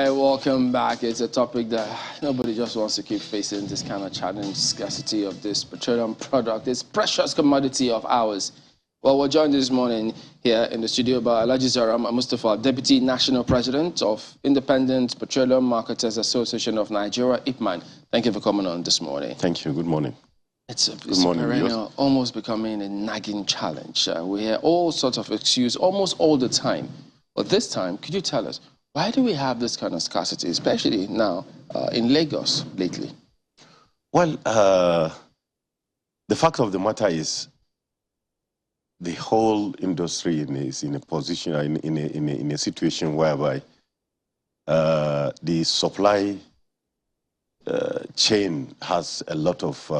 right, welcome back. It's a topic that nobody just wants to keep facing, this kind of challenge, scarcity of this petroleum product, this precious commodity of ours. Well, we're joined this morning here in the studio by Alhaji Zaram Mustafa, Deputy National President of Independent Petroleum Marketers Association of Nigeria, IPMAN. Thank you for coming on this morning. Thank you. Good morning. It's a perennial, almost becoming a nagging challenge. We hear all sorts of excuses almost all the time. But this time, could you tell us, why do we have this kind of scarcity, especially now in Lagos lately? Well, the fact of the matter is the whole industry is in a position, in a situation whereby the supply chain has a lot of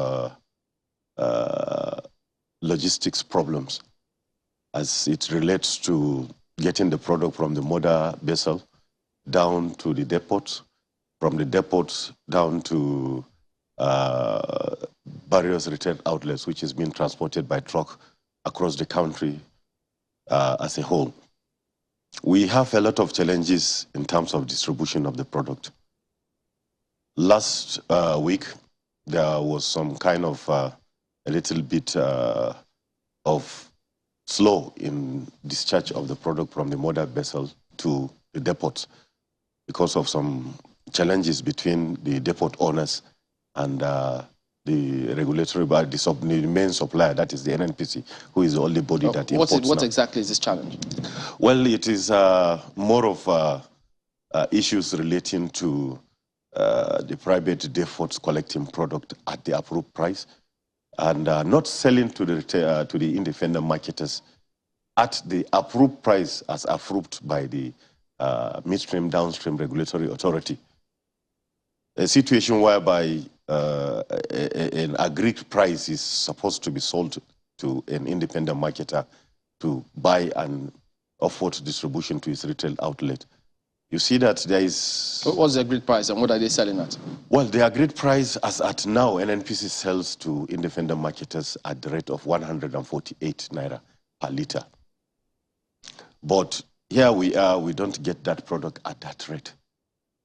logistics problems as it relates to getting the product from the mother vessel down to the depots, from the depots down to various retail outlets, which is being transported by truck across the country as a whole. We have a lot of challenges in terms of distribution of the product. Last week, there was some kind of a little bit of slow in discharge of the product from the mother vessel to the depots because of some challenges between the depot owners and the regulatory body, the main supplier, that is the NNPC, who is the only body that imports. What exactly is this challenge? Well, it is more of issues relating to the private depots collecting product at the approved price and not selling to the independent marketers at the approved price as approved by the midstream downstream regulatory authority. A situation whereby an agreed price is supposed to be sold to an independent marketer to buy and offer distribution to its retail outlet. You see that there is... What's the agreed price and what are they selling at? Well, the agreed price as at now, NNPC sells to independent marketers at the rate of 148 naira per litre. But here we are, we don't get that product at that rate.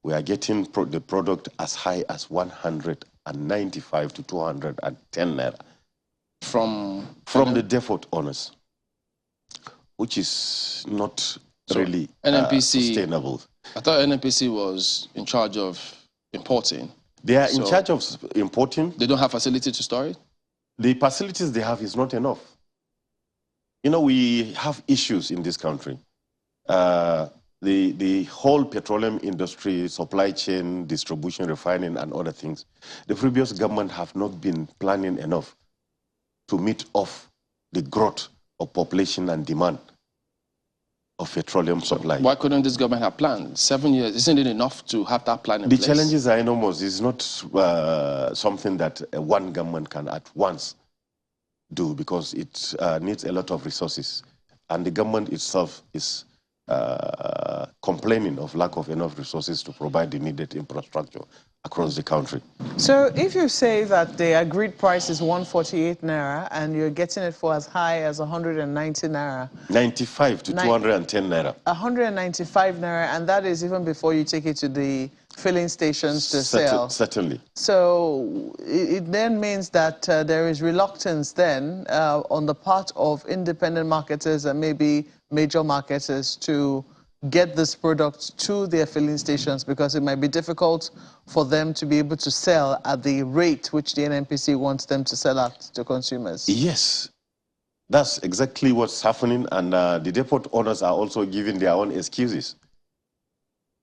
We are getting the product as high as 195 to 210 naira. From the depot owners, which is not really sustainable. I thought NNPC was in charge of importing. They are in charge of importing. They don't have facility to store it? The facilities they have is not enough. You know, we have issues in this country. The whole petroleum industry, supply chain, distribution, refining, and other things, the previous government have not been planning enough to meet off the growth of population and demand of petroleum supply. Why couldn't this government have planned? 7 years, isn't it enough to have that plan in place? The challenges are enormous. It's not something that one government can at once do because it needs a lot of resources. And the government itself is complaining of lack of enough resources to provide the needed infrastructure across the country. So if you say that the agreed price is 148 naira and you're getting it for as high as 190 naira. 95 to 210 naira. 195 naira, and that is even before you take it to the filling stations to sell. Certainly. So it then means that there is reluctance then on the part of independent marketers and maybe major marketers to get this product to their filling stations because it might be difficult for them to be able to sell at the rate which the NNPC wants them to sell at to consumers. Yes, that's exactly what's happening, and the depot owners are also giving their own excuses.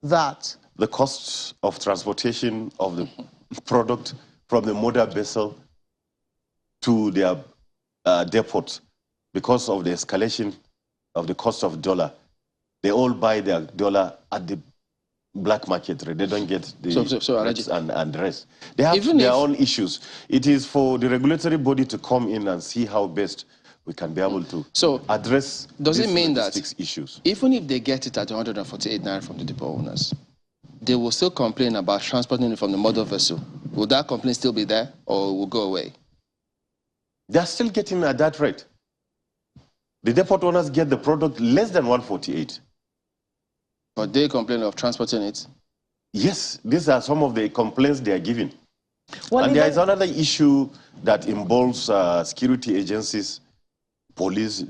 That? The costs of transportation of the product from the mother vessel to their depots because of the escalation of the cost of dollar. They all buy their dollar at the black market rate. They don't get the rates and the rest. They have their own issues. It is for the regulatory body to come in and see how best we can be able to address these issues. Even if they get it at 148 naira from the depot owners, they will still complain about transporting it from the mother vessel. Will that complaint still be there or will go away? They're still getting at that rate. The depot owners get the product less than 148. But they complain of transporting it. Yes, these are some of the complaints they are giving. Well, and there is another issue that involves security agencies, police,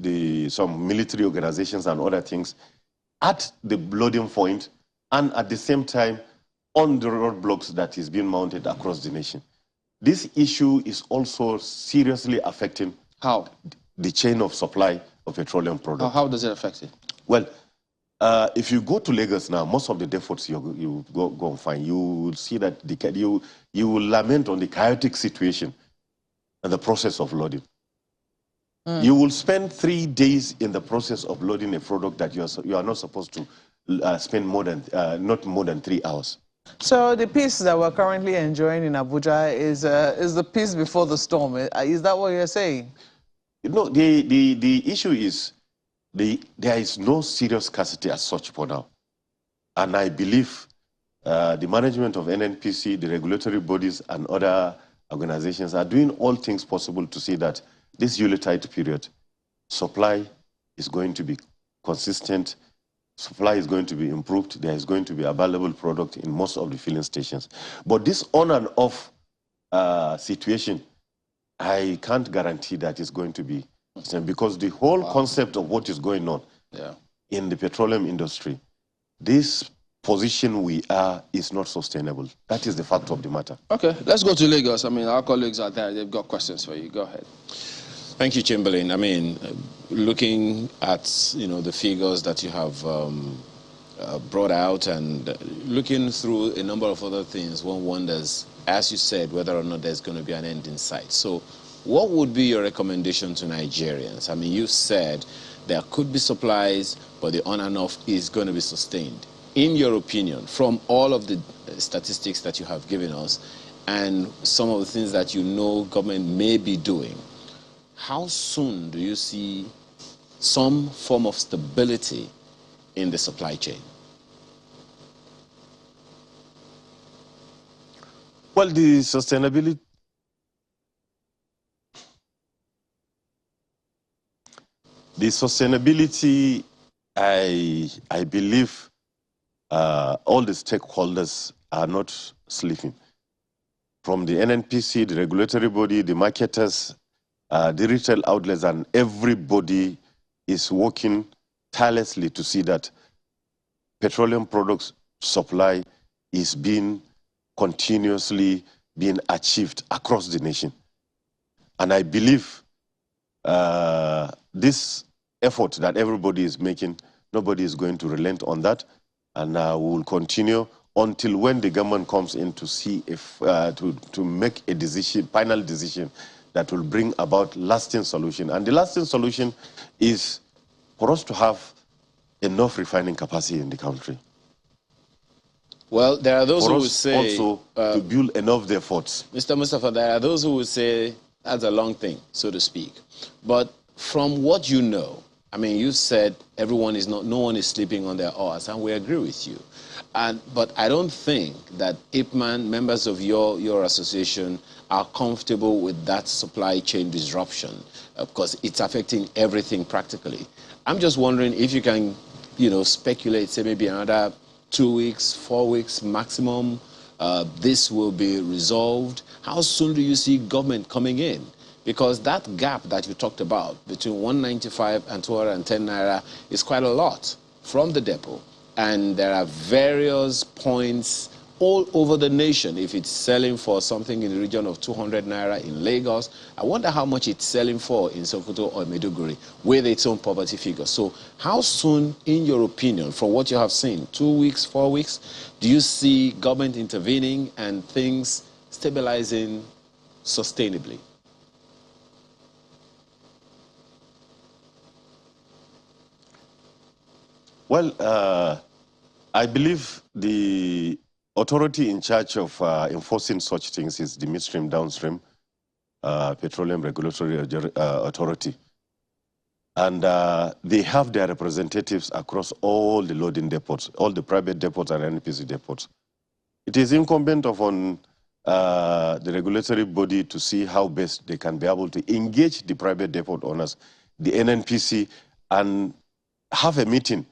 some military organizations and other things at the loading point, and at the same time on the roadblocks that is being mounted across the nation. This issue is also seriously affecting the chain of supply of petroleum products. How does it affect it? Well, if you go to Lagos now, most of the depots you go and find, you will see that you will lament on the chaotic situation and the process of loading. You will spend 3 days in the process of loading a product that you are not supposed to spend not more than 3 hours. So the peace that we're currently enjoying in Abuja is the peace before the storm. Is that what you're saying? You know, the issue is there is no serious scarcity as such for now. And I believe the management of NNPC, the regulatory bodies and other organizations are doing all things possible to see that this Yuletide period, supply is going to be consistent, supply is going to be improved, there is going to be available product in most of the filling stations. But this on and off situation, I can't guarantee that it's going to be, because the whole concept of what is going on in the petroleum industry, this position we are is not sustainable. That is the fact of the matter. Okay, let's go to Lagos. I mean, our colleagues are there. They've got questions for you. Go ahead. Thank you, Chamberlain. I mean, looking at, the figures that you have brought out and looking through a number of other things, one wonders, as you said, whether or not there's going to be an end in sight. So what would be your recommendation to Nigerians? I mean, you said there could be supplies, but the on and off is going to be sustained. In your opinion, from all of the statistics that you have given us and some of the things that government may be doing, how soon do you see some form of stability in the supply chain? Well, the sustainability, I believe all the stakeholders are not sleeping. From the NNPC, the regulatory body, the marketers, the retail outlets, and everybody is working tirelessly to see that petroleum products supply is continuously being achieved across the nation. And I believe this effort that everybody is making, nobody is going to relent on that. And we will continue until when the government comes in to see if, to make a decision, final decision that will bring about lasting solution. And the lasting solution is for us to have enough refining capacity in the country. Well, there are those who would say... also to build enough efforts. Mr. Mustafa, there are those who would say that's a long thing, so to speak. But from what you know, I mean, you said no one is sleeping on their oars, and we agree with you. But I don't think that IPMAN, members of your association, are comfortable with that supply chain disruption, because it's affecting everything practically. I'm just wondering if you can, speculate, say maybe another 2 weeks, 4 weeks maximum, this will be resolved. How soon do you see government coming in? Because that gap that you talked about between 195 and 210 naira is quite a lot from the depot. And there are various points all over the nation. If it's selling for something in the region of 200 naira in Lagos, I wonder how much it's selling for in Sokoto or Maiduguri with its own poverty figure. So how soon, in your opinion, from what you have seen, 2 weeks, 4 weeks, do you see government intervening and things stabilizing sustainably? Well, I believe the authority in charge of enforcing such things is the midstream, downstream, petroleum regulatory authority. And they have their representatives across all the loading depots, all the private depots and NPC depots. It is incumbent upon the regulatory body to see how best they can be able to engage the private depot owners, the NNPC, and have a meeting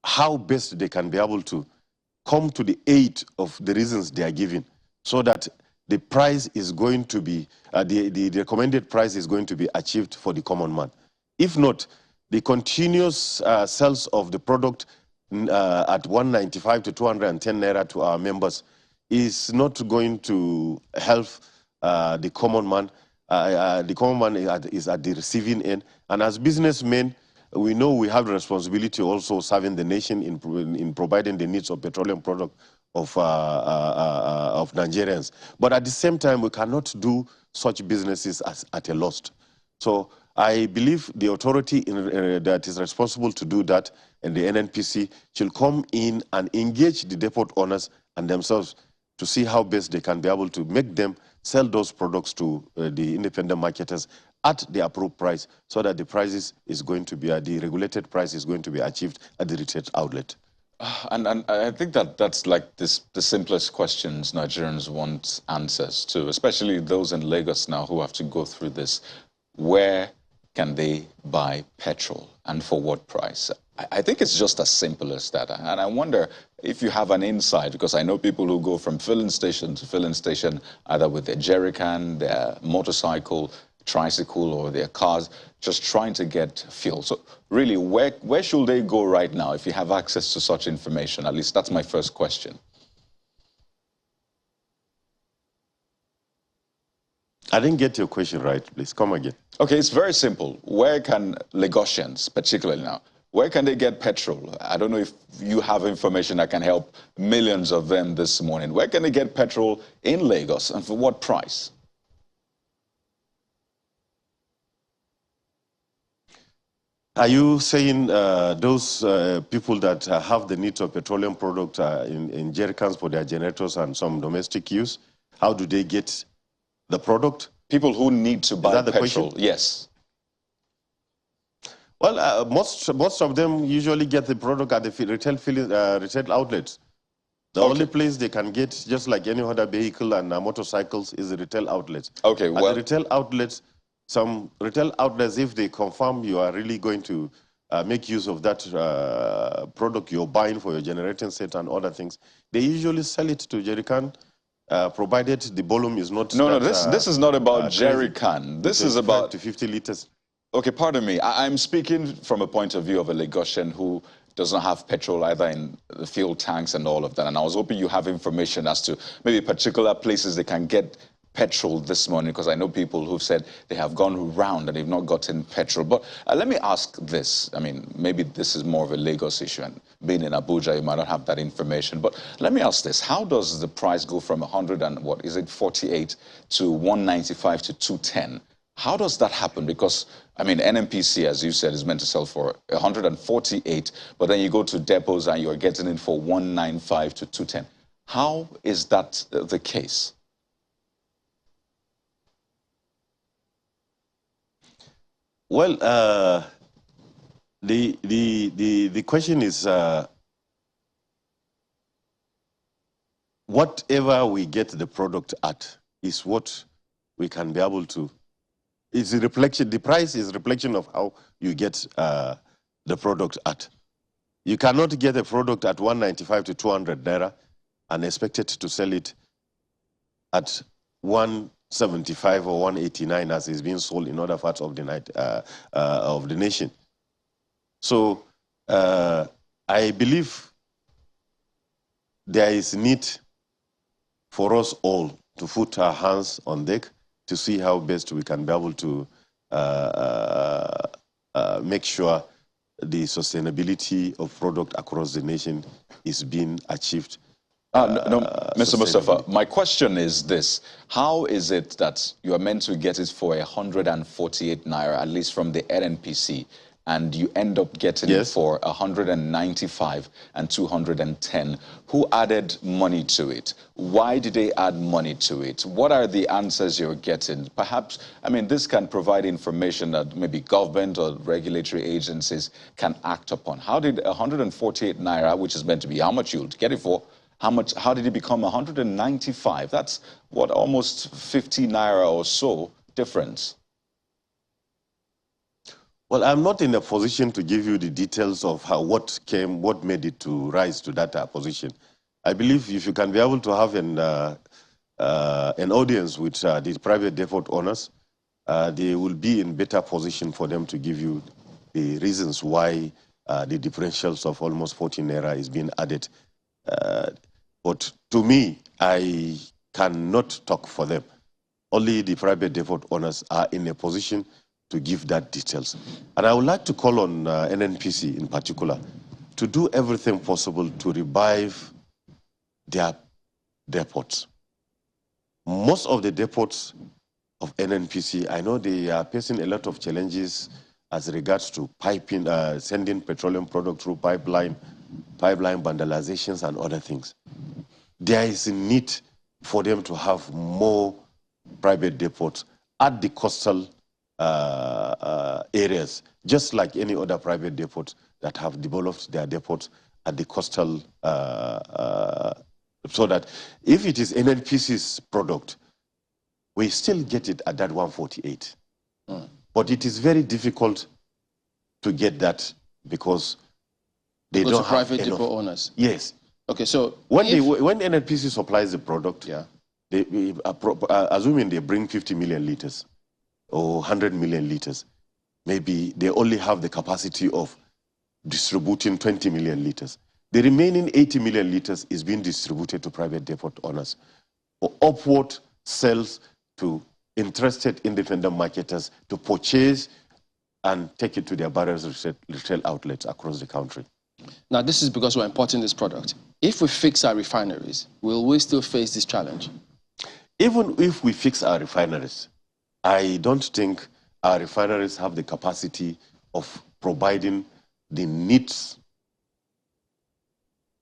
how best they can be able to come to the aid of the reasons they are giving, so that the price is going to be, the recommended price is going to be achieved for the common man. If not, the continuous sales of the product at 195 to 210 naira to our members is not going to help the common man. The common man is at the receiving end. And as businessmen, we know we have the responsibility also serving the nation in providing the needs of petroleum product of Nigerians. But at the same time, we cannot do such businesses at a loss. So I believe the authority that is responsible to do that, and the NNPC, should come in and engage the depot owners and themselves to see how best they can be able to make them sell those products to the independent marketers at the approved price, so that the prices is going to be, the regulated price is going to be achieved at the retail outlet. And I think that's like the simplest questions Nigerians want answers to, especially those in Lagos now who have to go through this. Where can they buy petrol and for what price? I think it's just as simple as that. And I wonder if you have an insight, because I know people who go from filling station to filling station, either with their jerry can, their motorcycle, tricycle, or their cars, just trying to get fuel. So really, where should they go right now if you have access to such information? At least that's my first question. I didn't get your question right. Please come again. Okay, it's very simple. Where can Lagosians, particularly now, where can they get petrol? I don't know if you have information that can help millions of them this morning. Where can they get petrol in Lagos, and for what price? Are you saying those people that have the need of petroleum product in jerry cans for their generators and some domestic use, how do they get the product? People who need to buy petrol, question? Yes. Well, most of them usually get the product at the retail outlets. The only place they can get, just like any other vehicle and motorcycles, is the retail outlets. Okay, well, at the retail outlets, some retail outlets, if they confirm you are really going to make use of that product you're buying for your generating set and other things, they usually sell it to jerry can, provided the volume is not. No, this is not about jerry can. This is about to 50 liters. Okay, pardon me. I'm speaking from a point of view of a Lagosian who does not have petrol either in the fuel tanks and all of that. And I was hoping you have information as to maybe particular places they can get petrol this morning, because I know people who've said they have gone around and they've not gotten petrol. But let me ask this. I mean, maybe this is more of a Lagos issue, and being in Abuja, you might not have that information. But let me ask this. How does the price go from 100 and what, is it 48 to 195 to 210? How does that happen? Because, I mean, NNPC, as you said, is meant to sell for 148, but then you go to depots and you're getting it for 195 to 210. How is that the case? Well, the question is, whatever we get the product at is what we can be able to. It's a reflection. The price is a reflection of how you get the product at. You cannot get a product at 195 to 200 naira and expect it to sell it at 175 or 189 as is being sold in other parts of the nation. So I believe there is need for us all to put our hands on deck to see how best we can be able to make sure the sustainability of product across the nation is being achieved. No, Mr. Mustafa, my question is this. How is it that you are meant to get it for 148 naira, at least from the NNPC, and you end up getting it for 195 and 210? Who added money to it? Why did they add money to it? What are the answers you're getting? Perhaps, I mean, this can provide information that maybe government or regulatory agencies can act upon. How did 148 naira, which is meant to be how much you'll get it for, how did it become 195? That's what, almost 50 naira or so difference. Well, I'm not in a position to give you the details of what made it to rise to that position. I believe if you can be able to have an audience with the private depot owners, they will be in better position for them to give you the reasons why the differentials of almost 14 naira is being added. But to me, I cannot talk for them. Only the private depot owners are in a position to give that details. And I would like to call on NNPC in particular to do everything possible to revive their depots. Most of the depots of NNPC, I know they are facing a lot of challenges as regards to piping, sending petroleum product through pipeline vandalizations and other things. There is a need for them to have more private depots at the coastal areas, just like any other private depots that have developed their depots at the coastal, so that if it is NNPC's product, we still get it at that 148. But it is very difficult to get that because they don't have private enough. depot owners. Yes. Okay, so when NNPC supplies the product, yeah, assuming they bring 50 million liters or 100 million liters, maybe they only have the capacity of distributing 20 million liters. The remaining 80 million liters is being distributed to private depot owners for upward sales to interested independent marketers to purchase and take it to their various retail outlets across the country. Now, this is because we're importing this product. If we fix our refineries, will we still face this challenge? Even if we fix our refineries, I don't think our refineries have the capacity of providing the needs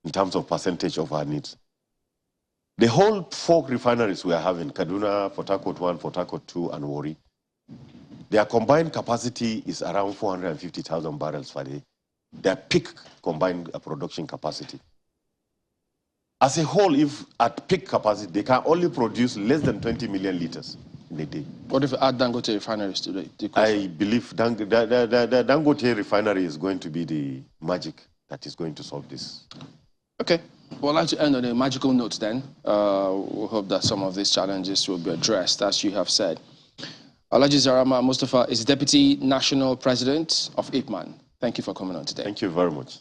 in terms of percentage of our needs. The whole 4 refineries we are having, Kaduna, Port Harcourt 1, Port Harcourt 2, and Warri, their combined capacity is around 450,000 barrels per day. Their peak combined production capacity. As a whole, if at peak capacity, they can only produce less than 20 million liters in a day. What if we add Dangote refineries to the I believe Dangote refinery is going to be the magic that is going to solve this. Okay. Well, I'd like to end on a magical note then. We hope that some of these challenges will be addressed, as you have said. Alhaji Zarama Mustafa is Deputy National President of IPMAN. Thank you for coming on today. Thank you very much.